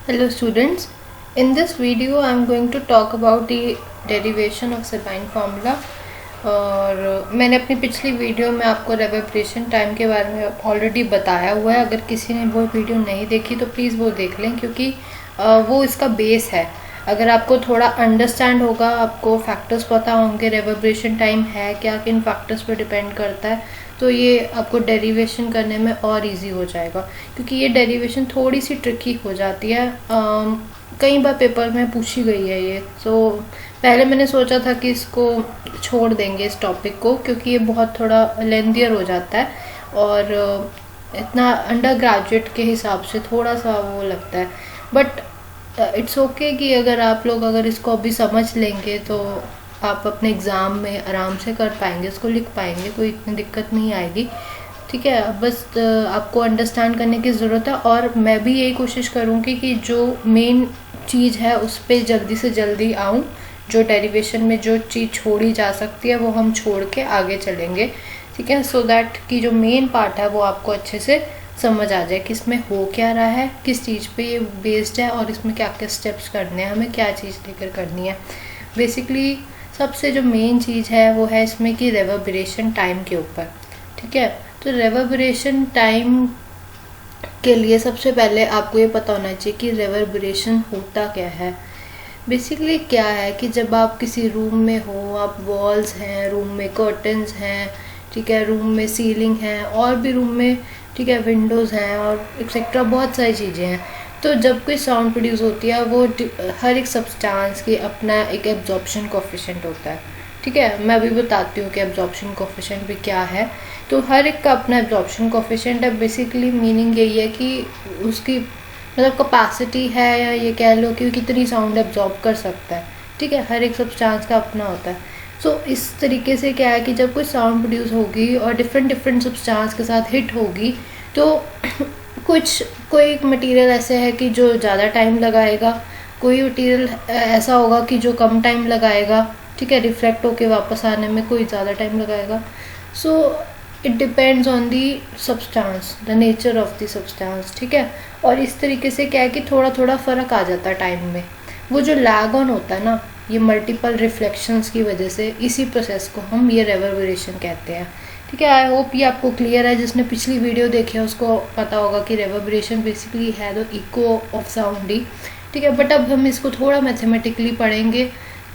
Hello students, in this video I am going to talk about the derivation of Sabine formula। और मैंने अपनी पिछली video में आपको रेवर्बरेशन टाइम के बारे में ऑलरेडी बताया हुआ है। अगर किसी ने वो वीडियो नहीं देखी तो प्लीज़ वो देख लें, क्योंकि वो इसका बेस है। अगर आपको थोड़ा अंडरस्टैंड होगा, आपको फैक्टर्स पता होंगे रेवर्बरेशन टाइम है क्या, किन फैक्टर्स पर डिपेंड करता है, तो ये आपको डेरिवेशन करने में और इजी हो जाएगा। क्योंकि ये डेरिवेशन थोड़ी सी ट्रिकी हो जाती है, कई बार पेपर में पूछी गई है ये। सो पहले मैंने सोचा था कि इसको छोड़ देंगे इस टॉपिक को, क्योंकि ये बहुत थोड़ा लेंथियर हो जाता है और इतना अंडर ग्रेजुएट के हिसाब से थोड़ा सा वो लगता है। बट इट्स ओके कि अगर इसको अभी समझ लेंगे तो आप अपने एग्ज़ाम में आराम से कर पाएंगे, इसको लिख पाएंगे, कोई इतनी दिक्कत नहीं आएगी। ठीक है, बस आपको अंडरस्टैंड करने की ज़रूरत है। और मैं भी यही कोशिश करूँगी कि जो मेन चीज़ है उस पर जल्दी से जल्दी आऊँ। जो डेरिवेशन में जो चीज़ छोड़ी जा सकती है वो हम छोड़ के आगे चलेंगे। ठीक है, सो दैट कि जो मेन पार्ट है वो आपको अच्छे से समझ आ जाए कि इसमें हो क्या रहा है, किस चीज़ पे ये बेस्ड है और इसमें क्या क्या स्टेप्स करने हैं, हमें क्या चीज़ लेकर करनी है। बेसिकली सबसे जो मेन चीज़ है वो है इसमें कि रेवर्बरेशन टाइम के ऊपर। ठीक है, तो रेवर्बरेशन टाइम के लिए सबसे पहले आपको ये पता होना चाहिए कि रेवर्बरेशन होता क्या है। बेसिकली क्या है कि जब आप किसी रूम में हो, आप वॉल्स हैं, रूम में कर्टन्स हैं, ठीक है, रूम में सीलिंग है, और भी रूम में, ठीक है, विंडोज़ हैं और एक्सेट्रा बहुत सारी चीज़ें हैं। तो जब कोई साउंड प्रोड्यूस होती है वो हर एक सब्सटेंस की अपना एक एब्जॉर्प्शन कोफिशिएंट होता है। ठीक है, मैं अभी बताती हूँ कि एब्जॉर्प्शन कोफिशिएंट भी क्या है। तो हर एक का अपना एब्जॉर्प्शन कोफिशिएंट है। बेसिकली मीनिंग यही है कि उसकी मतलब कैपेसिटी है, या ये कह लो कि कितनी साउंड एब्जॉर्ब कर सकता है। ठीक है, हर एक सब्सटेंस का अपना होता है। सो इस तरीके से क्या है कि जब कोई साउंड प्रोड्यूस होगी और डिफरेंट सब्सटेंस के साथ हिट होगी, तो कोई मटेरियल ऐसे है कि जो ज़्यादा टाइम लगाएगा, कोई मटेरियल ऐसा होगा कि जो कम टाइम लगाएगा। ठीक है, रिफ्लेक्ट होके वापस आने में कोई ज़्यादा टाइम लगाएगा। So it depends on the substance, the nature of the substance. ठीक है, और इस तरीके से क्या है कि थोड़ा थोड़ा फ़र्क आ जाता है टाइम में। वो जो लैग ऑन होता है ना, ये मल्टीपल रिफ्लेक्शंस की वजह से, इसी प्रोसेस को हम ये रेवर्बरेशन कहते हैं। ठीक है, आई होप ये आपको क्लियर है। जिसने पिछली वीडियो देखी है उसको पता होगा कि रेवर्बरेशन बेसिकली है द इको ऑफ साउंड ही। ठीक है, बट अब हम इसको थोड़ा मैथमेटिकली पढ़ेंगे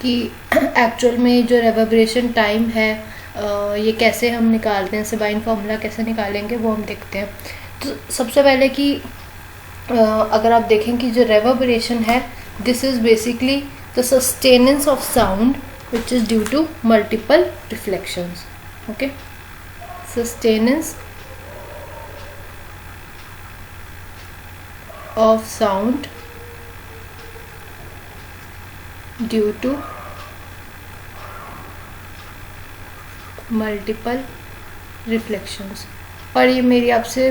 कि एक्चुअल में जो रेवर्बरेशन टाइम है ये कैसे हम निकालते हैं, सबाइन फार्मूला कैसे निकालेंगे वो हम देखते हैं। तो सबसे पहले कि अगर आप देखें कि जो रेवर्बरेशन है, this is basically the sustenance of sound which is due to multiple reflections. Okay, sustenance of sound due to multiple reflections। और ये मेरी आपसे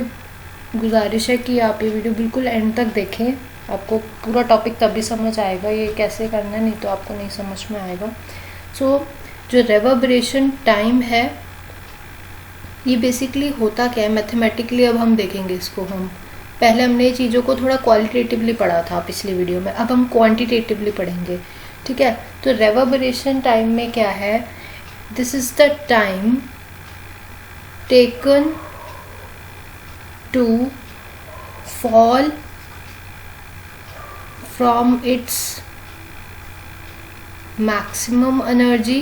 गुजारिश है कि आप ये वीडियो बिल्कुल एंड तक देखें, आपको पूरा टॉपिक तभी समझ आएगा ये कैसे करना है, नहीं तो आपको नहीं समझ में आएगा। सो जो रेवर्बरेशन टाइम है ये बेसिकली होता क्या है मैथमेटिकली, अब हम देखेंगे इसको। हम पहले हमने चीज़ों को थोड़ा क्वालिटेटिवली पढ़ा था पिछली वीडियो में, अब हम क्वांटिटेटिवली पढ़ेंगे। ठीक है, तो रेवर्बरेशन टाइम में क्या है, this is the time taken to fall from its maximum energy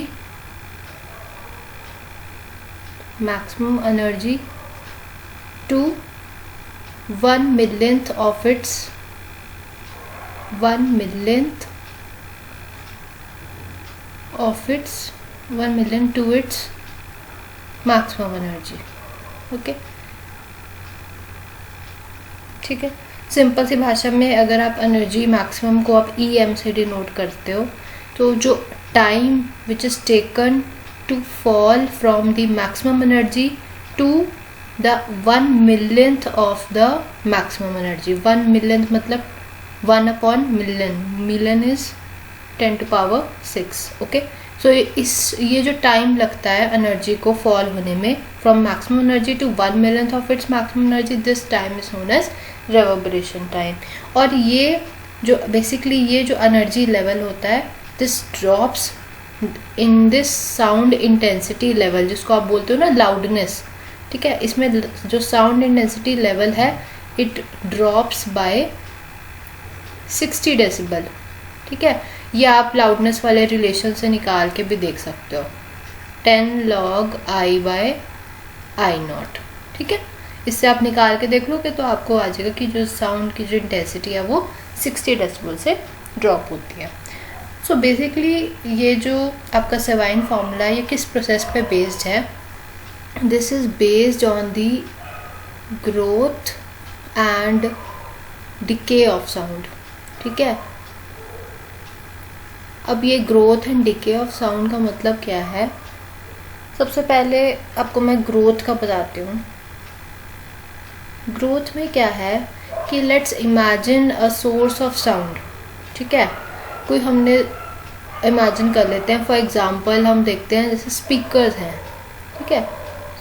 to 1/1,000,000 of its 1/1,000,000 of its 1,000,000 to its maximum energy। Okay, ठीक है, सिंपल सी भाषा में अगर आप एनर्जी मैक्सिमम को आप EM से डिनोट करते हो, तो जो time which is taken to fall from the maximum energy to the 1/1,000,000 of the maximum energy। 1/1,000,000 मतलब 1/1,000,000, million is 10⁶। ओके, सो ये जो टाइम लगता है एनर्जी को फॉल होने में from maximum energy to 1/1,000,000 of its maximum energy, this time is known as reverberation time. और ये जो बेसिकली ये जो एनर्जी लेवल होता है, this drops in this sound intensity level, जिसको आप बोलते हो ना लाउडनेस, ठीक है, इसमें जो साउंड इंटेंसिटी लेवल है इट ड्रॉप्स बाय 60 डेसिबल, ठीक है। ये आप लाउडनेस वाले रिलेशन से निकाल के भी देख सकते हो, 10 log I/I0, ठीक है। इससे आप निकाल के देख लोगे तो आपको आ जाएगा कि जो साउंड की जो इंटेंसिटी है वो 60 डेसिबल से ड्रॉप होती है। सो बेसिकली ये जो आपका सेवाइन फार्मूला ये किस प्रोसेस पे बेस्ड है? This is based on the growth and decay of sound, ठीक है। अब ये growth and decay of sound का मतलब क्या है? सबसे पहले आपको मैं ग्रोथ का बताती हूँ। ग्रोथ में क्या है कि let's imagine a source of sound, ठीक है। कोई हमने इमेजिन कर लेते हैं, फॉर एग्जांपल हम देखते हैं जैसे स्पीकर्स हैं, ठीक है,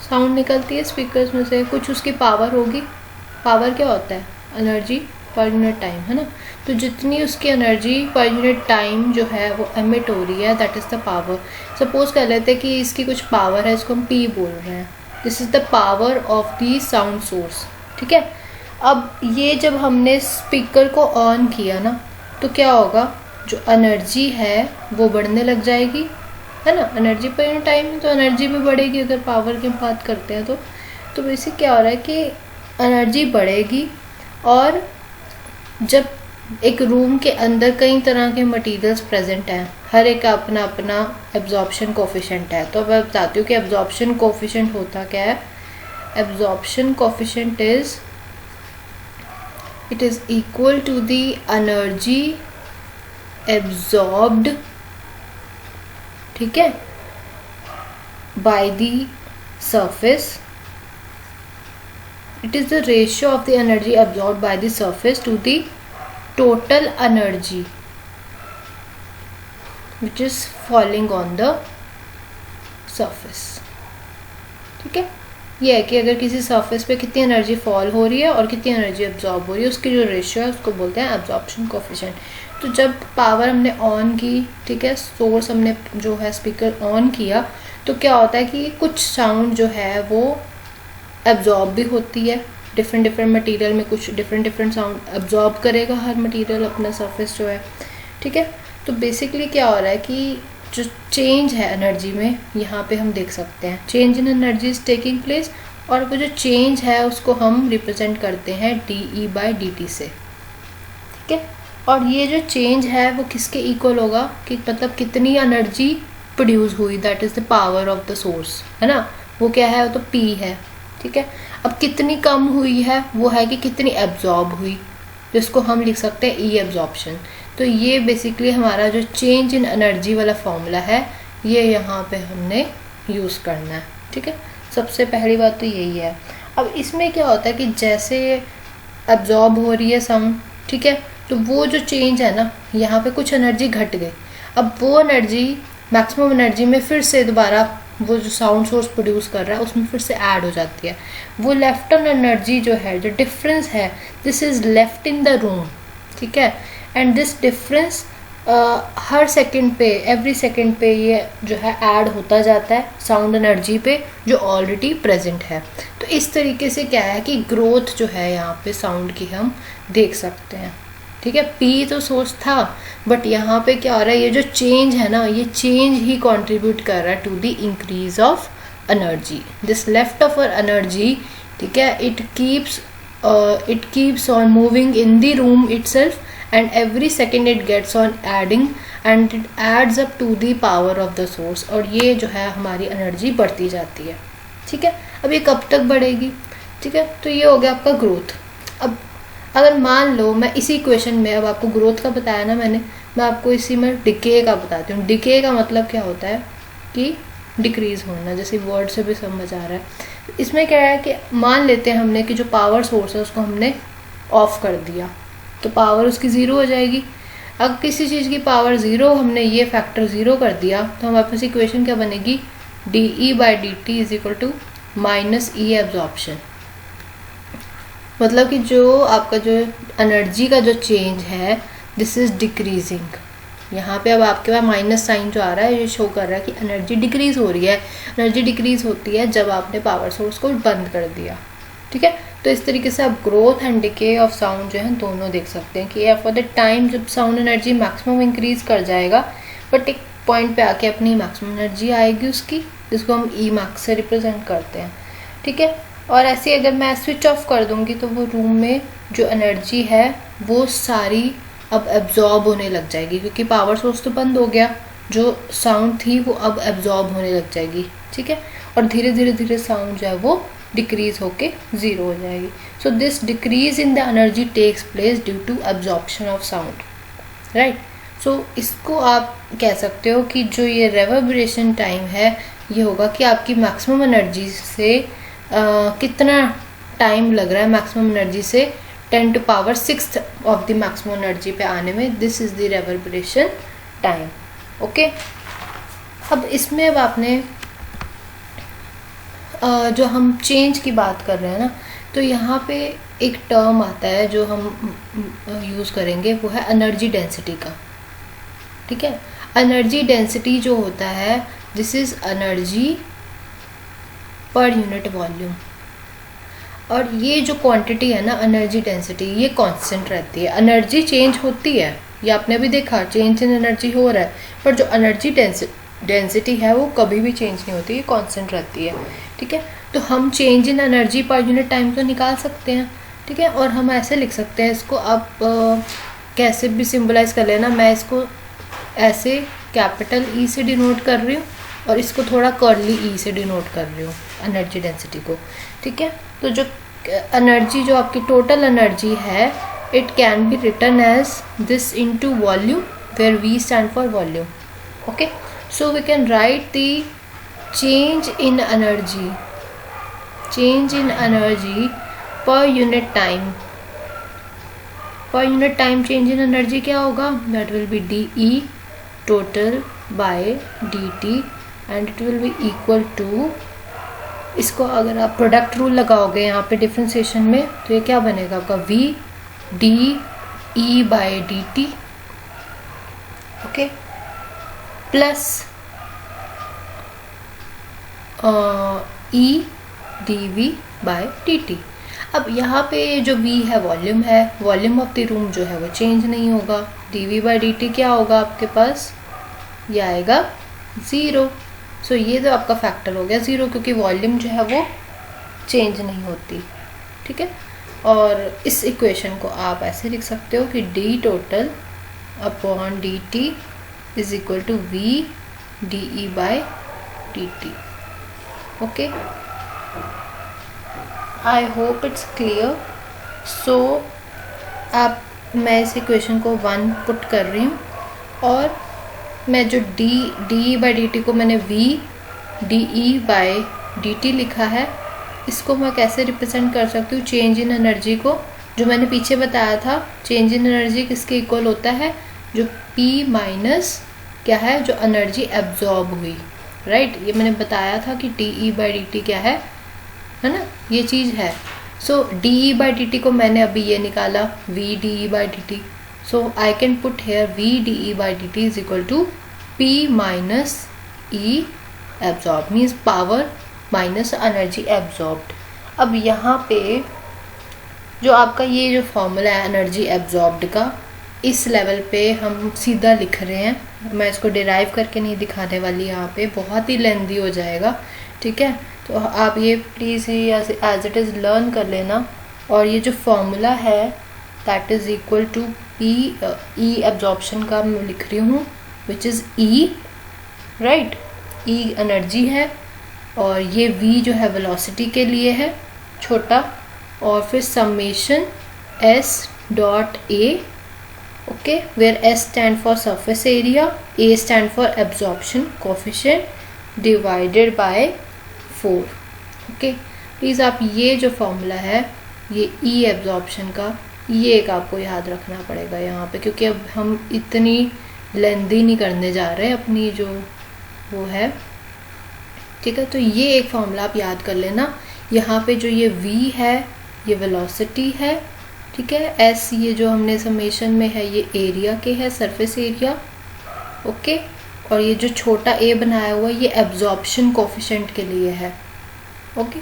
साउंड निकलती है स्पीकर्स में से, कुछ उसकी पावर होगी। पावर क्या होता है? एनर्जी पर यूनिट टाइम, है ना। तो जितनी उसकी एनर्जी पर यूनिट टाइम जो है वो एमिट हो रही है, that is the power. Suppose कर लेते हैं कि इसकी कुछ पावर है, इसको हम P बोल रहे हैं, this is the power of the sound source, ठीक है। अब ये जब हमने स्पीकर को ऑन किया ना तो क्या होगा, जो एनर्जी है वो बढ़ने लग जाएगी, है ना। एनर्जी पर यूनिट टाइम तो एनर्जी भी बढ़ेगी अगर पावर की बात करते हैं तो बेसिक क्या हो रहा है कि एनर्जी बढ़ेगी। और जब एक रूम के अंदर कई तरह के मटेरियल्स प्रेजेंट हैं, हर एक का अपना अपना एब्जॉर्प्शन कोफिशिएंट है। तो अब मैं बताती हूँ कि एब्जॉर्प्शन कोफिशिएंट होता क्या है। Absorption coefficient it is equal to the energy absorbed, ठीक है, by the surface. It is the ratio of the energy absorbed by the surface to the total energy which is falling on the surface, ठीक है। ये है कि अगर किसी surface पे कितनी एनर्जी फॉल हो रही है और कितनी एनर्जी एब्जॉर्ब हो रही है, उसकी जो रेशियो है उसको बोलते हैं एब्जॉर्प्शन कोफिशिएंट। तो जब पावर हमने ऑन की, ठीक है, सोर्स हमने जो है स्पीकर ऑन किया, तो क्या होता है कि कुछ साउंड जो है वो एब्जॉर्ब भी होती है डिफरेंट मटेरियल में, कुछ डिफरेंट साउंड एब्जॉर्ब करेगा हर मटेरियल अपना सरफेस जो है, ठीक है। तो बेसिकली क्या हो रहा है कि जो चेंज है एनर्जी में, यहाँ पे हम देख सकते हैं change in energy is taking place, और वो जो चेंज है उसको हम रिप्रेजेंट करते हैं dE/dt से, ठीक है। और ये जो चेंज है वो किसके इक्वल होगा, कि मतलब कितनी एनर्जी प्रोड्यूस हुई, that is the power of the source, है ना। वो क्या है, वो तो P है, ठीक है। अब कितनी कम हुई है, वो है कि कितनी एब्जॉर्ब हुई, जिसको हम लिख सकते हैं ई एब्जॉर्प्शन। तो ये बेसिकली हमारा जो चेंज इन एनर्जी वाला फॉर्मूला है, ये यहाँ पे हमने यूज़ करना है, ठीक है। सबसे पहली बात तो यही है। अब इसमें क्या होता है कि जैसे एब्जॉर्ब हो रही है साउंड, ठीक है, तो वो जो चेंज है ना, यहाँ पे कुछ एनर्जी घट गई। अब वो एनर्जी मैक्सिमम एनर्जी में फिर से दोबारा वो जो साउंड सोर्स प्रोड्यूस कर रहा है उसमें फिर से ऐड हो जाती है। वो लेफ्ट ऑन एनर्जी जो है, जो डिफरेंस है, this is left in the room, ठीक है। And this difference her second पे, एवरी सेकंड पे ये जो है ऐड होता जाता है साउंड एनर्जी पे जो ऑलरेडी प्रेजेंट है। तो इस तरीके से क्या है कि ग्रोथ जो है यहाँ पे साउंड की हम देख सकते हैं, ठीक है। P तो सोर्स था, बट यहाँ पे क्या हो रहा है, ये जो चेंज है ना, ये चेंज ही कंट्रीब्यूट कर रहा है to the increase of energy. This left of energy, ठीक है, it keeps on moving in the room itself, and every second it gets on adding and it adds up to the power of the source. और ये जो है हमारी energy बढ़ती जाती है, ठीक है। अब ये कब तक बढ़ेगी, ठीक है। तो ये हो गया आपका ग्रोथ। अब अगर मान लो मैं इसी क्वेश्चन में, अब आपको ग्रोथ का बताया ना मैंने, मैं आपको इसी में डिके का बताती हूँ। डिके का मतलब क्या होता है कि डिक्रीज होना, जैसे वर्ड से भी समझ आ रहा है। इसमें क्या है कि मान लेते हैं हमने कि जो पावर सोर्स है उसको हमने ऑफ कर दिया, तो पावर उसकी ज़ीरो हो जाएगी। अगर किसी चीज़ की पावर ज़ीरो, हमने ये फैक्टर ज़ीरो कर दिया, तो हमारे पास इक्वेशन क्या बनेगी, dE/dt is equal to -E absorption. मतलब कि जो आपका जो एनर्जी का जो चेंज है, दिस इज़ डिक्रीजिंग। यहाँ पे अब आपके पास माइनस साइन जो आ रहा है ये शो कर रहा है कि एनर्जी डिक्रीज़ हो रही है। एनर्जी डिक्रीज़ होती है जब आपने पावर सोर्स को बंद कर दिया, ठीक है। तो इस तरीके से आप growth and decay of sound जो है दोनों देख सकते हैं कि फॉर द टाइम जब साउंड एनर्जी मैक्सिमम इंक्रीज़ कर जाएगा, बट एक पॉइंट पे आके अपनी मैक्सिमम एनर्जी आएगी उसकी, जिसको हम ई मैक्स से रिप्रेजेंट करते हैं, ठीक है। और ऐसे अगर मैं स्विच ऑफ कर दूंगी तो वो रूम में जो एनर्जी है वो सारी अब एब्जॉर्ब होने लग जाएगी, क्योंकि पावर सोर्स तो बंद हो गया, जो साउंड थी वो अब एब्जॉर्ब होने लग जाएगी, ठीक है। और धीरे धीरे धीरे साउंड जो है वो डिक्रीज होके ज़ीरो हो जाएगी। So this decrease in the energy takes place due to absorption of sound, right. So इसको आप कह सकते हो कि जो ये रेवर्बरेशन टाइम है ये होगा कि आपकी मैक्सिमम एनर्जी से कितना टाइम लग रहा है मैक्सिमम एनर्जी से 10 to power 6 of the maximum energy पे आने में। This is the reverberation time, okay. अब इसमें अब आपने जो हम चेंज की बात कर रहे हैं ना, तो यहाँ पे एक टर्म आता है जो हम यूज़ करेंगे, वो है एनर्जी डेंसिटी का, ठीक है। एनर्जी डेंसिटी जो होता है this is energy per unit volume, और ये जो क्वांटिटी है ना एनर्जी डेंसिटी ये कांस्टेंट रहती है। एनर्जी चेंज होती है, ये आपने भी देखा चेंज इन एनर्जी हो रहा है, पर जो एनर्जी डेंसिटी है वो कभी भी चेंज नहीं होती, ये कांस्टेंट रहती है, ठीक है। तो हम change in energy per unit time तो निकाल सकते हैं, ठीक है। और हम ऐसे लिख सकते हैं इसको, आप कैसे भी सिंबलाइज कर लेना। मैं इसको ऐसे कैपिटल ई से डिनोट कर रही हूँ और इसको थोड़ा कर्ली ई से डिनोट कर रही हूँ एनर्जी डेंसिटी को, ठीक है। तो जो एनर्जी जो आपकी टोटल एनर्जी है it can be written as this into volume where V stand for volume, okay. So we can write the change in energy per unit time. Per unit time change in energy क्या होगा, that will be D E total by D T and it will be equal to, इसको अगर आप product rule लगाओगे यहाँ पे differentiation में तो ये क्या बनेगा आपका V D E by D T, okay, plus E D V by D T. अब यहाँ पे जो v है वॉल्यूम है, वॉल्यूम ऑफ द रूम जो है वो चेंज नहीं होगा। D V by D T क्या होगा आपके पास, ये आएगा 0। सो ये तो आपका फैक्टर हो गया 0, क्योंकि वॉल्यूम जो है वो चेंज नहीं होती, ठीक है। और इस इक्वेशन को आप ऐसे लिख सकते हो कि D total upon D T is equal to V D E by D T, okay. I hope it's clear. So मैं इस इक्वेशन को 1 पुट कर रही हूँ और मैं जो डी बाई डी टी को मैंने V D E by D T लिखा है, इसको मैं कैसे रिप्रेजेंट कर सकती हूँ चेंज इन एनर्जी को, जो मैंने पीछे बताया था चेंज इन एनर्जी किसके इक्वल होता है, जो P माइनस क्या है जो एनर्जी एब्जॉर्ब हुई, राइट। ये मैंने बताया था कि D E by D T क्या है ना, ये चीज़ है। So D E by D T को मैंने अभी ये निकाला V D E by D T, so I can put here V D E by D T is equal to P minus E absorb, means power minus energy absorbed. अब यहाँ पे जो आपका ये जो फॉर्मूला है एनर्जी एब्जॉर्ब्ड का, इस लेवल पे हम सीधा लिख रहे हैं, मैं इसको डिराइव करके नहीं दिखाने वाली यहाँ पे, बहुत ही लेंदी हो जाएगा, ठीक है। तो आप ये प्लीज़ ही एज इट इज़ लर्न कर लेना। और ये जो फॉर्मूला है that is equal to P E absorption का मैं लिख रही हूँ which is E, right. E energy है और ये वी जो है वेलोसिटी के लिए है छोटा, और फिर summation S dot A, okay, where S stand for surface area, A stand for absorption coefficient divided by 4, okay. Please आप ये जो फॉर्मूला है ये ई एब्जॉर्प्शन का, ये एक आपको याद रखना पड़ेगा यहाँ पे, क्योंकि अब हम इतनी लेंदी नहीं करने जा रहे हैं अपनी जो वो है, ठीक है। तो ये एक फॉर्मूला आप याद कर लेना। यहाँ पे जो ये v है ये वेलोसिटी है ठीक है। एस ये जो हमने समेशन में है ये एरिया के है, सरफेस एरिया, ओके। और ये जो छोटा ए बनाया हुआ ये एब्जॉर्प्शन कोफिशिएंट के लिए है, ओके।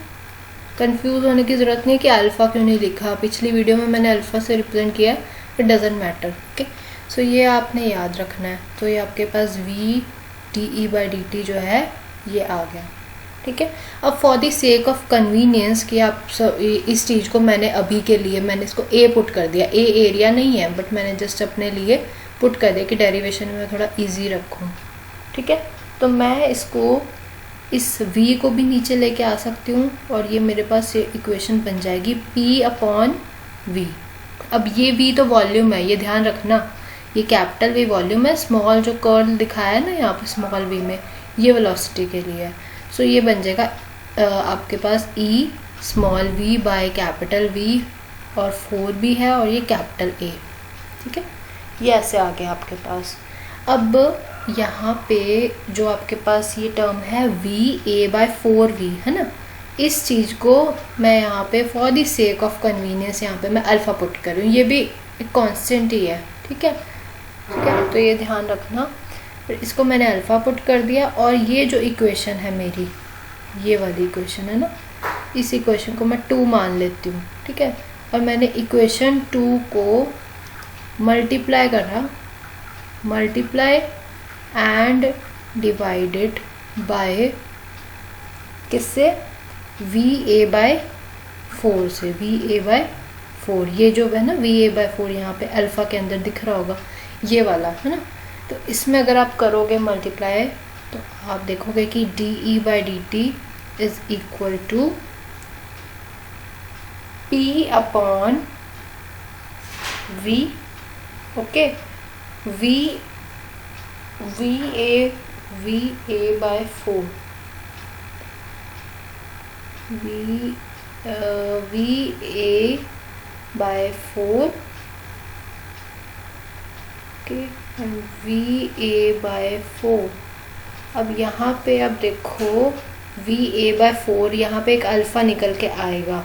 कंफ्यूज होने की ज़रूरत नहीं है कि अल्फ़ा क्यों नहीं लिखा, पिछली वीडियो में मैंने अल्फ़ा से रिप्रेजेंट किया है, it doesn't matter, okay. So ये आपने याद रखना है। तो ये आपके पास V D E by D T जो है ये आ गया, ठीक है। अब for the sake of convenience कि आप इस चीज़ को मैंने अभी के लिए मैंने इसको ए पुट कर दिया, ए एरिया नहीं है बट मैंने जस्ट अपने लिए पुट कर दिया कि डेरिवेशन में थोड़ा इजी रखूँ, ठीक है। तो मैं इसको इस v को भी नीचे लेके आ सकती हूँ और ये मेरे पास ये इक्वेशन बन जाएगी p अपॉन v। अब ये v तो वॉल्यूम है, ये ध्यान रखना, ये कैपिटल V वॉल्यूम है, स्मॉल जो कर्ल दिखाया है ना यहाँ पे स्मॉल v में ये वेलोसिटी के लिए है। सो ये बन जाएगा आपके पास e small v by capital V और 4b है और ये कैपिटल A, ठीक है। ये ऐसे आ गया आपके पास। अब यहाँ पे जो आपके पास ये टर्म है VA/4V है ना, इस चीज़ को मैं यहाँ पे for the sake of convenience यहाँ पे मैं अल्फ़ा पुट कर रही हूँ, ये भी एक कांस्टेंट ही है, ठीक है, ठीक है। तो ये ध्यान रखना, फिर इसको मैंने अल्फ़ा पुट कर दिया और ये जो इक्वेशन है मेरी, ये वाली इक्वेशन है ना, इस इक्वेशन को मैं 2 मान लेती हूँ, ठीक है। और मैंने इक्वेशन 2 को मल्टीप्लाई करा, मल्टीप्लाई एंड डिवाइडेड बाय किससे, VA/4 से, VA/4 ये जो है ना VA/4 यहाँ पे अल्फ़ा के अंदर दिख रहा होगा ये वाला है ना। तो इसमें अगर आप करोगे मल्टीप्लाई तो आप देखोगे कि DE/dt is equal to P upon V, okay. VA/4 VA/4 okay, VA/4। अब यहाँ पे आप देखो VA/4 यहाँ पे एक अल्फ़ा निकल के आएगा,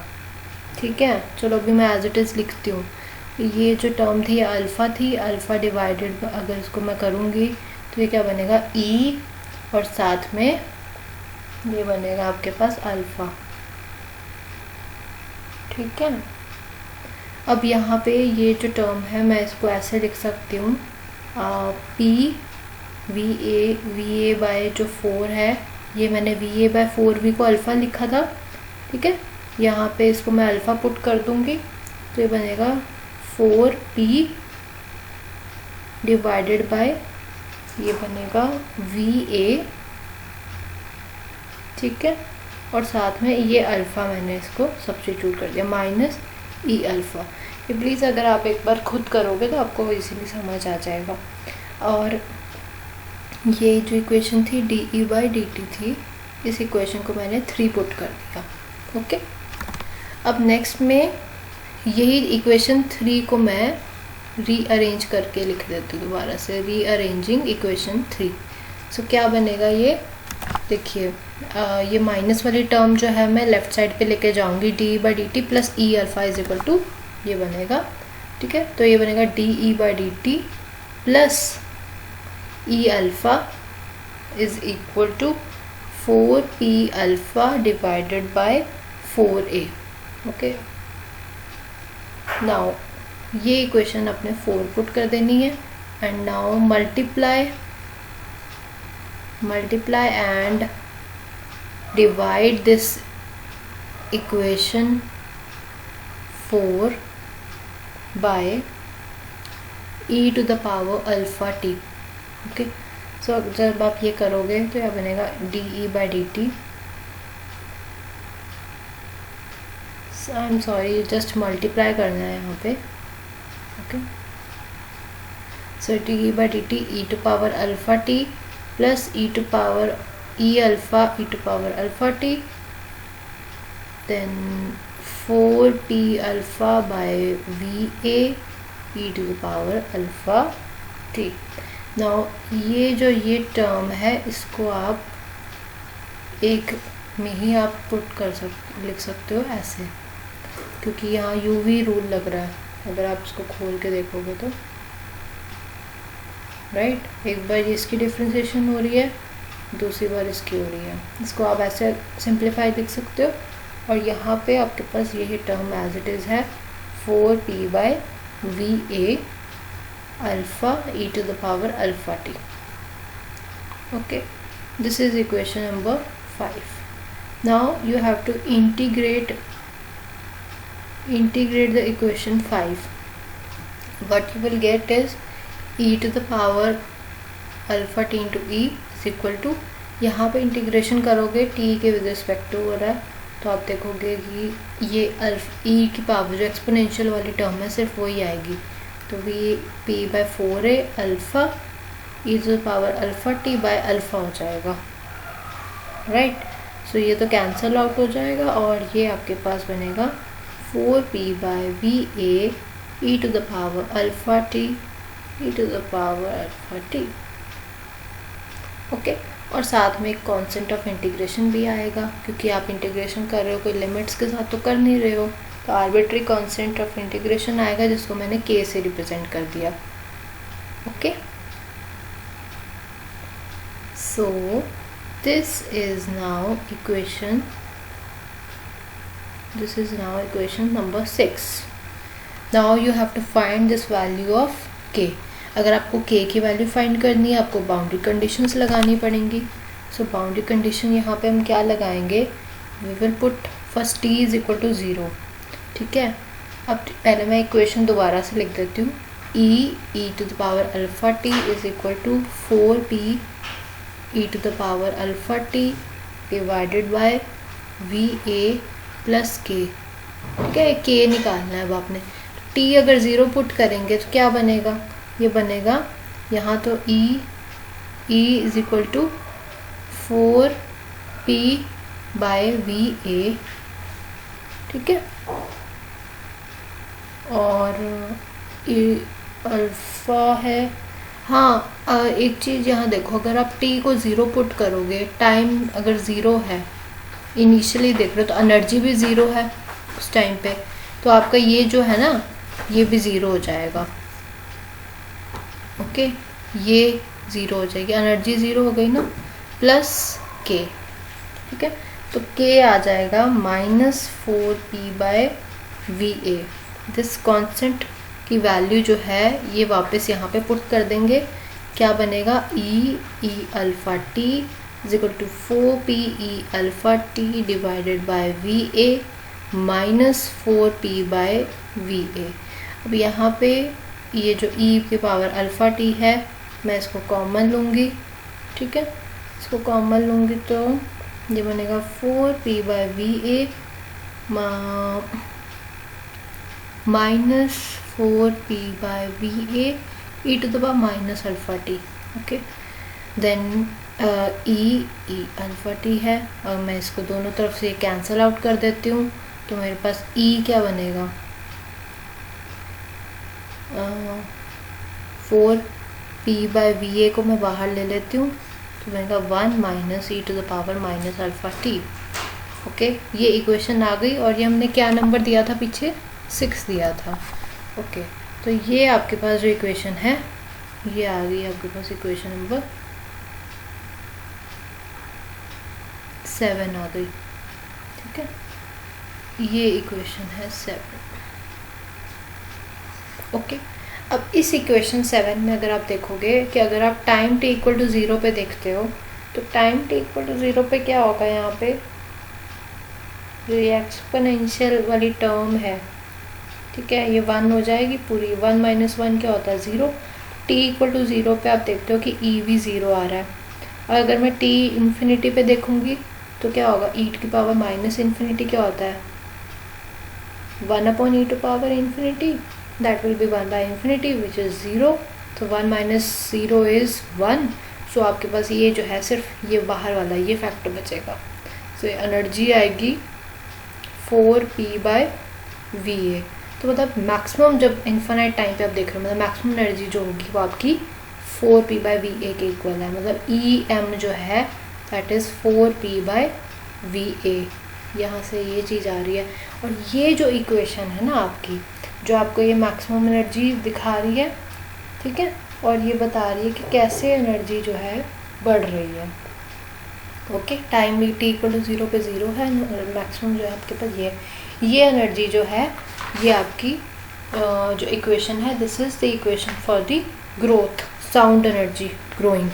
ठीक है। चलो अभी मैं एज इट इज़ लिखती हूँ। ये जो टर्म थी अल्फ़ा थी, अल्फ़ा डिवाइडेड अगर इसको मैं करूँगी तो ये क्या बनेगा E और साथ में ये बनेगा आपके पास अल्फ़ा, ठीक है। अब यहाँ पे ये जो टर्म है मैं इसको ऐसे लिख सकती हूँ P VA/4 है, ये मैंने VA/4V को अल्फ़ा लिखा था, ठीक है। यहाँ पे इसको मैं अल्फ़ा पुट कर दूँगी तो ये बनेगा 4P डिवाइडेड बाय ये बनेगा VA, ठीक है। और साथ में ये अल्फ़ा मैंने इसको सब्स्टिट्यूट कर दिया माइनस E अल्फ़ा। ये प्लीज़ अगर आप एक बार खुद करोगे तो आपको इजीली समझ आ जाएगा। और ये जो इक्वेशन थी DE/dt थी, इस इक्वेशन को मैंने 3 पुट कर दिया, ओके। अब नेक्स्ट में यही इक्वेशन 3 को मैं रीअरेंज करके लिख देती हूँ दोबारा से, रीअरेंजिंग इक्वेशन 3। सो क्या बनेगा ये देखिए, ये माइनस वाली टर्म जो है मैं लेफ़्ट साइड पे लेके जाऊँगी, DE/dt plus E alpha is equal to ये बनेगा, ठीक है। तो ये बनेगा DE/dt plus E alpha is equal to 4P alpha divided by 4A, okay. Now ये इक्वेशन अपने 4 पुट कर देनी है and now multiply and divide this equation 4 by e to the power alpha t, okay. So जब आप ये करोगे तो यह बनेगा DE/dt, I am sorry just multiply करना है यहाँ पे, okay. So DE/dt e to power alpha t plus e to power e alpha e to power alpha t, then 4P alpha by VA e to the power alpha t। Now ये term है इसको आप एक में ही आप put कर लिख सकते हो ऐसे, क्योंकि यहाँ UV रूल लग रहा है, अगर आप इसको खोल के देखोगे तो, राइट। एक बार इसकी डिफ्रेंसिएशन हो रही है, दूसरी बार इसकी हो रही है। इसको आप ऐसे सिंप्लीफाई लिख सकते हो, और यहाँ पे आपके पास यही टर्म एज इट इज़ है 4p/VA alpha e to the power alpha t. Okay, this is equation number 5. Now you have to integrate the equation 5. What you will get is e to the power alpha t into e is equal to, यहाँ पे integration करोगे t के with respect to हो रहा है, तो आप देखोगे कि ये e की पावर जो एक्सपोनेंशियल वाली टर्म है सिर्फ वही आएगी, तो ये p/4a alpha e to the power alpha t by alpha हो जाएगा, राइट। सो ये तो कैंसल आउट हो जाएगा, और ये आपके पास बनेगा 4p/VA e to the power alpha t e to the power alpha t। Okay, और साथ में एक कांस्टेंट ऑफ इंटीग्रेशन भी आएगा, क्योंकि आप इंटीग्रेशन कर रहे हो, कोई लिमिट्स के साथ तो कर नहीं रहे हो, तो आर्बिट्री कांस्टेंट ऑफ इंटीग्रेशन आएगा, जिसको मैंने k से रिप्रेजेंट कर दिया। Okay, so this is now equation number 6। Now you have to find this value of k। अगर आपको k की वैल्यू फाइंड करनी है, आपको बाउंड्री कंडीशंस लगानी पड़ेंगी। सो बाउंड्री कंडीशन यहाँ पे हम क्या लगाएंगे, we will put first t is equal to 0, ठीक है। अब पहले मैं इक्वेशन दोबारा से लिख देती हूँ, e to the power alpha t is equal to 4p e to the power alpha t divided by VA plus k, ठीक है। k निकालना है अब आपने, t अगर 0 पुट करेंगे तो क्या बनेगा, ये बनेगा यहाँ तो e is equal to 4p/VA, ठीक है। और अल्फ़ा है, हाँ एक चीज़ यहाँ देखो, अगर आप t को 0 पुट करोगे, टाइम अगर 0 है, इनिशियली देख रहे हो तो एनर्जी भी 0 है उस टाइम पे, तो आपका ये जो है ना, ये भी 0 हो जाएगा। ओके, ये 0 हो जाएगी, एनर्जी 0 हो गई ना, प्लस k, ठीक है। तो k आ जाएगा -4p/VA। दिस कांस्टेंट की वैल्यू जो है ये वापस यहाँ पे पुट कर देंगे, क्या बनेगा, e alpha t is equal to 4p alpha t divided by VA -4p/VA। अब यहाँ पे ये जो e की पावर अल्फ़ा t है, मैं इसको कॉमन लूँगी, ठीक है। इसको कॉमन लूँगी तो ये बनेगा 4p/VA -4p/VA e to the power minus alpha t। Okay, then e alpha t है, और मैं इसको दोनों तरफ से कैंसिल आउट कर देती हूँ, तो मेरे पास e क्या बनेगा, 4p/VA को मैं बाहर ले लेती हूँ, तो बनेगा 1 minus e to the power minus alpha t। Okay, ये इक्वेशन आ गई, और ये हमने क्या नंबर दिया था पीछे, 6 दिया था। ओके, तो ये आपके पास जो इक्वेशन है ये आ गई आपके पास, इक्वेशन नंबर 7 आ गई, ठीक है। ये इक्वेशन है 7। ओके, अब इस इक्वेशन 7 में अगर आप देखोगे कि अगर आप टाइम t इक्वल टू 0 पे देखते हो, तो टाइम t इक्वल टू 0 पे क्या होगा, यहाँ पे जो एक्सपोनेंशियल वाली टर्म है, ठीक है, ये 1 हो जाएगी पूरी। 1 माइनस 1 क्या होता है, 0। t इक्वल टू 0 पे आप देखते हो कि e भी 0 आ रहा है, और अगर मैं t इन्फिनिटी पे देखूंगी तो क्या होगा, e की पावर माइनस इन्फिनिटी क्या होता है, 1/e to power infinity, that will be 1/infinity which is 0। तो 1 माइनस 0 इज़ 1। सो आपके पास ये जो है सिर्फ ये बाहर वाला ये फैक्टर बचेगा। सो एनर्जी आएगी 4p/VA। तो मतलब मैक्सिमम जब इन्फिनाइट टाइम पे आप देख रहे हो, मतलब मैक्सिमम एनर्जी जो होगी वो आपकी 4p/VA के इक्वल है, मतलब EM जो है दैट इज़ 4p/VA। यहाँ से ये चीज़ आ रही है, और ये जो इक्वेशन है ना आपकी, जो आपको ये मैक्सिमम एनर्जी दिखा रही है, ठीक है, और ये बता रही है कि कैसे एनर्जी जो है बढ़ रही है। ओके, टाइम भी टी इक्वल टू 0 पे 0 है, मैक्सिमम जो है आपके पास ये एनर्जी जो है ये आपकी जो इक्वेशन है, this is the equation for the growth sound energy growing.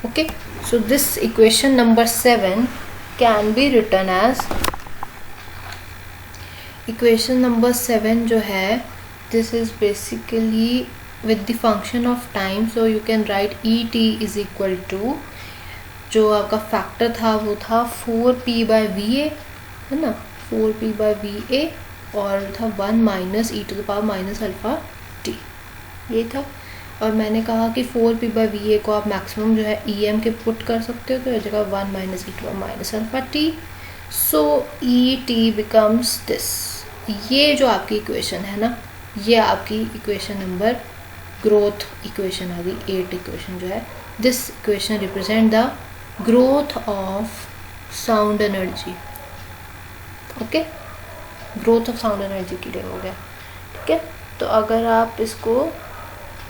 Okay, so this equation number 7 can be written as, equation number 7 जो है this is basically with the function of time, so you can write Et is equal to, जो आपका factor था वो था 4p/va, है ना, 4p/va, और था 1 माइनस e⁻ -α t, ये था। और मैंने कहा कि 4p/va को आप मैक्सिमम जो है em के पुट कर सकते हो, तो ये जगह 1 minus e⁻ -α t, so Et becomes this. ये जो आपकी इक्वेशन है ना, ये आपकी इक्वेशन नंबर ग्रोथ इक्वेशन आ गई, 8 इक्वेशन जो है। This equation represent the growth of sound energy. Okay, growth of sound energy clear हो गया, ठीक है। तो अगर आप इसको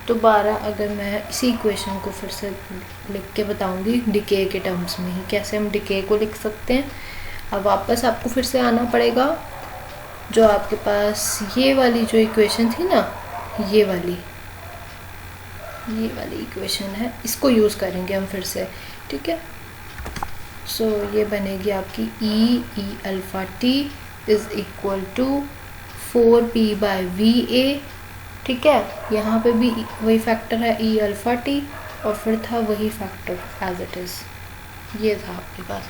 दोबारा, अगर मैं इसी इक्वेशन को फिर से लिख के बताऊंगी डिके के टर्म्स में ही, कैसे हम डिके को लिख सकते हैं। अब वापस आपको फिर से आना पड़ेगा, जो आपके पास ये वाली जो इक्वेशन थी ना, ये वाली इक्वेशन है, इसको यूज़ करेंगे हम फिर से, ठीक है। सो ये बनेगी आपकी E⁻t is equal to 4p/va, ठीक है। यहाँ पे भी वही फैक्टर है E⁻t, और फिर था वही फैक्टर एज इट इज़, ये था आपके पास।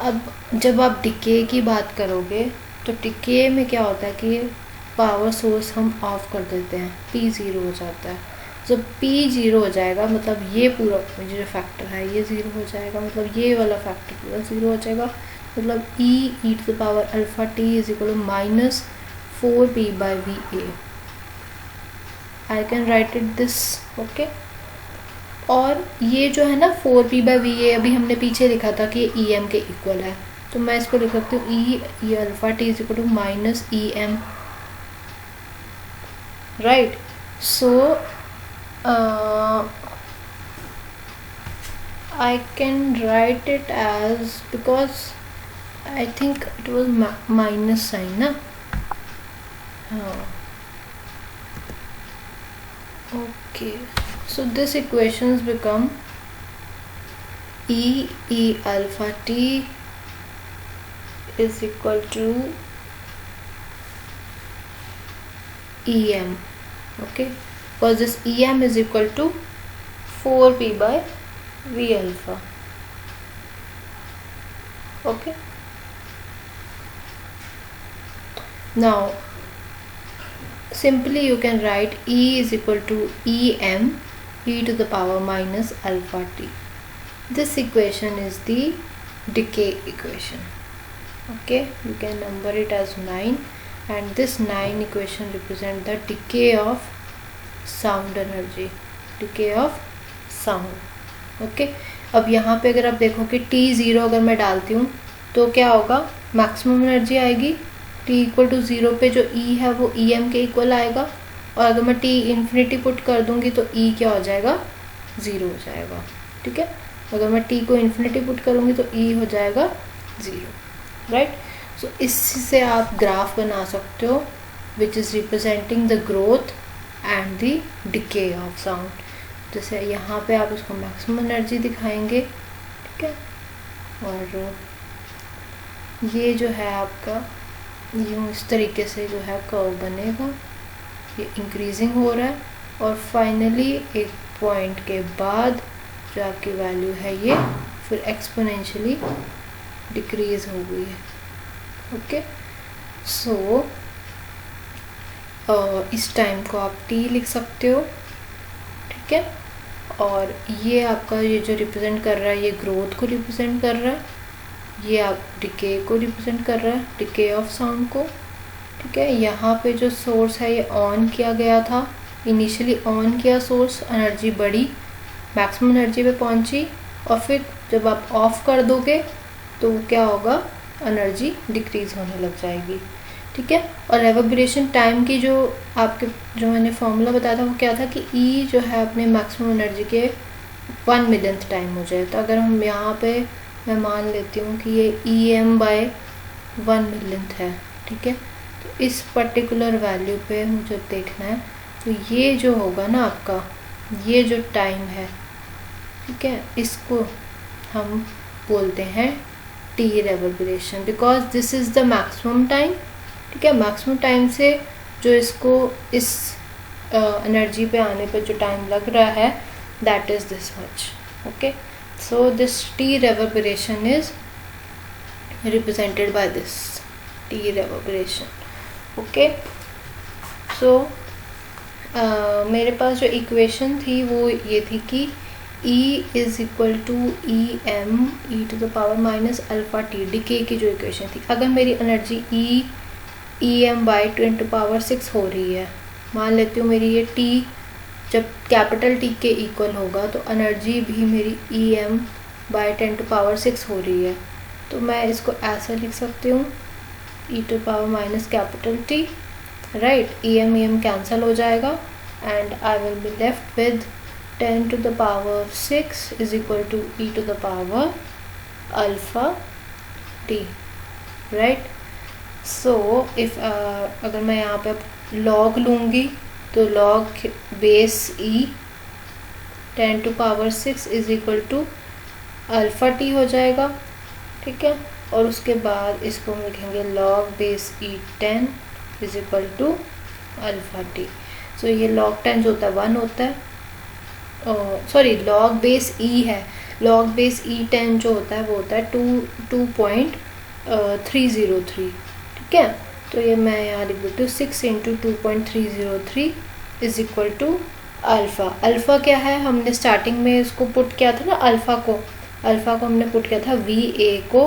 अब जब आप डिके की बात करोगे तो डिके में क्या होता है कि पावर सोर्स हम ऑफ कर देते हैं, P 0 हो जाता है। जब P 0 हो जाएगा मतलब ये पूरा जो फैक्टर है ये 0 हो जाएगा, मतलब ये वाला फैक्टर पूरा 0 हो जाएगा, मतलब E⁻t is equal to minus 4p/va। I can write it this, okay. और ये जो है ना 4p/va, अभी हमने पीछे लिखा था कि ये em के इक्वल है, तो मैं इसको लिख सकती हूँ E⁻t is equal to minus em, right. So I can write it as, because I think it was minus sign ना, हाँ, okay, so this equations become E⁻t is equal to em, okay, because this em is equal to 4p/v⁻, okay. Now simply you can write E is equal to em e⁻−α_t. This equation is the decay equation, okay. You can number it as 9, and this 9 equation represent the decay of sound energy, decay of sound, okay. अब यहाँ पे अगर आप देखो कि T0 अगर मैं डालती हूँ तो क्या होगा, मैक्सिमम एनर्जी आएगी। T इक्वल टू 0 पे जो E है वो em के इक्वल आएगा, और अगर मैं T इन्फिनिटी पुट कर दूंगी तो E क्या हो जाएगा, 0 हो जाएगा, ठीक है। अगर मैं T को इन्फिनिटी पुट करूँगी तो E हो जाएगा 0, राइट। सो इससे आप ग्राफ बना सकते हो which is representing the growth and the decay of sound. जैसे यहाँ पे आप इसको मैक्सिमम एनर्जी दिखाएंगे, ठीक है, और ये जो है आपका यूँ इस तरीके से जो है कर्व बनेगा, ये इंक्रीजिंग हो रहा है, और फाइनली एक पॉइंट के बाद जो आपकी वैल्यू है ये फिर एक्सपोनेंशियली डिक्रीज हो गई है, ओके। सो इस टाइम को आप t लिख सकते हो, ठीक है। और ये आपका ये जो रिप्रेजेंट कर रहा है ये ग्रोथ को रिप्रेजेंट कर रहा है, ये आप डिके को रिप्रेजेंट कर रहा है, डिके ऑफ साउंड को, ठीक है। यहाँ पे जो सोर्स है ये ऑन किया गया था, इनिशियली ऑन किया सोर्स, एनर्जी बढ़ी, मैक्सिमम एनर्जी पे पहुँची, और फिर जब आप ऑफ कर दोगे तो क्या होगा, एनर्जी डिक्रीज होने लग जाएगी। ठीक है। और रेवर्बरेशन टाइम की जो आपके जो मैंने फॉर्मूला बताया था वो क्या था कि ई जो है अपने मैक्सिमम एनर्जी के 1 मिलियंथ टाइम हो जाए। तो अगर हम यहाँ पे मैं मान लेती हूँ कि ये ई एम बाय 1 मिलियंथ है, ठीक है। तो इस पर्टिकुलर वैल्यू पे मुझे देखना है, तो ये जो होगा ना आपका ये जो टाइम है, ठीक है, इसको हम बोलते हैं T reverberation, because this is the maximum time, ठीक है। मैक्सिमम टाइम से जो इसको इस एनर्जी पे आने पे जो टाइम लग रहा है that is this much, okay. So this T reverberation is represented by this T reverberation, okay। so मेरे पास जो इक्वेशन थी वो ये थी कि E is equal to E M E to the power minus alpha T, decay की जो equation थी। अगर मेरी energy E M by 10 to power 6 हो रही है, मान लेती हूँ मेरी ये T जब कैपिटल T के इक्वल होगा तो एनर्जी भी मेरी E M by 10 to power 6 हो रही है। तो मैं इसको ऐसा लिख सकती हूँ E to power minus capital T, right. E M cancel हो जाएगा and I will be left with 10 to the power 6 is equal to E to the power alpha T, right. So if अगर मैं यहाँ पे log लूँगी तो log base E 10 to power 6 is equal to alpha T हो जाएगा, ठीक है। और उसके बाद इसको हम लिखेंगे log base E 10 is equal to alpha T. So ये लॉग 10 जो होता है 1 होता है, सॉरी लॉग बेस ई है, लॉग बेस ई 10 जो होता है वो होता है 2.303, ठीक है। तो ये मैं यहाँ लिख देती हूँ 6 into 2.303 is equal to alpha. Alpha क्या है, हमने स्टार्टिंग में इसको पुट किया था ना, अल्फ़ा को हमने पुट किया था वी ए को,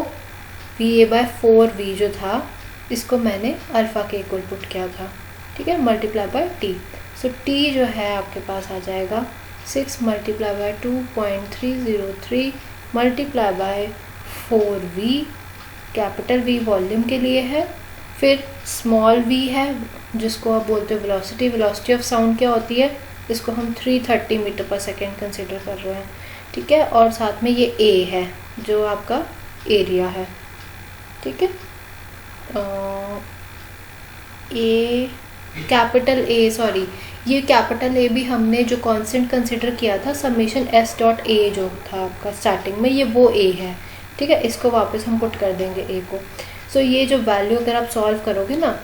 वी ए बाय 4v जो था इसको मैंने अल्फ़ा के इक्वल पुट किया था, ठीक है, multiply by T. So T जो है आपके पास आ जाएगा 6 multiply by 2.303 multiply by 4v, capital V volume के लिए है, फिर स्मॉल v है जिसको आप बोलते हो वेलोसिटी। वेलोसिटी ऑफ साउंड क्या होती है, इसको हम 330 मीटर पर सेकेंड कंसिडर कर रहे हैं, ठीक है। और साथ में ये ए है जो आपका एरिया है, ठीक है। ए कैपिटल ए, सॉरी ये कैपिटल ए भी हमने जो कांस्टेंट कंसिडर किया था समेशन एस डॉट ए जो था आपका स्टार्टिंग में, ये वो ए है, ठीक है। इसको वापस हम पुट कर देंगे ए को। सो ये जो वैल्यू अगर आप सॉल्व करोगे ना,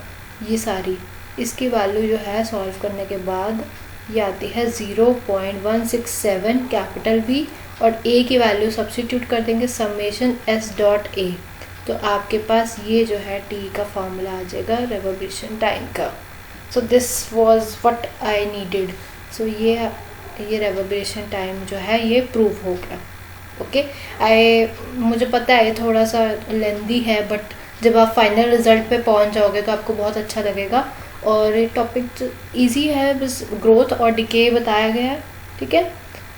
ये सारी इसकी वैल्यू जो है सॉल्व करने के बाद ये आती है 0.167 कैपिटल वी, और ए की वैल्यू सब्स्टिट्यूट कर देंगे समेशन एस डॉट ए, तो आपके पास ये जो है टी का फॉर्मूला आ जाएगा रेवर्बरेशन टाइम का। So this was what I needed. So ये रेवर्बरेशन टाइम जो है ये प्रूव हो गया, ओके। मुझे पता है ये थोड़ा सा लेंदी है, बट जब आप फाइनल रिजल्ट पे पहुंच जाओगे तो आपको बहुत अच्छा लगेगा। और ये टॉपिक इजी है, बस ग्रोथ और डिके बताया गया है, ठीक है।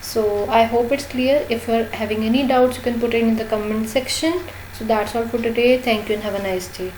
So I hope it's clear. If you're having any doubts, you can put it in the comment section. So that's all for today. Thank you and have a nice day.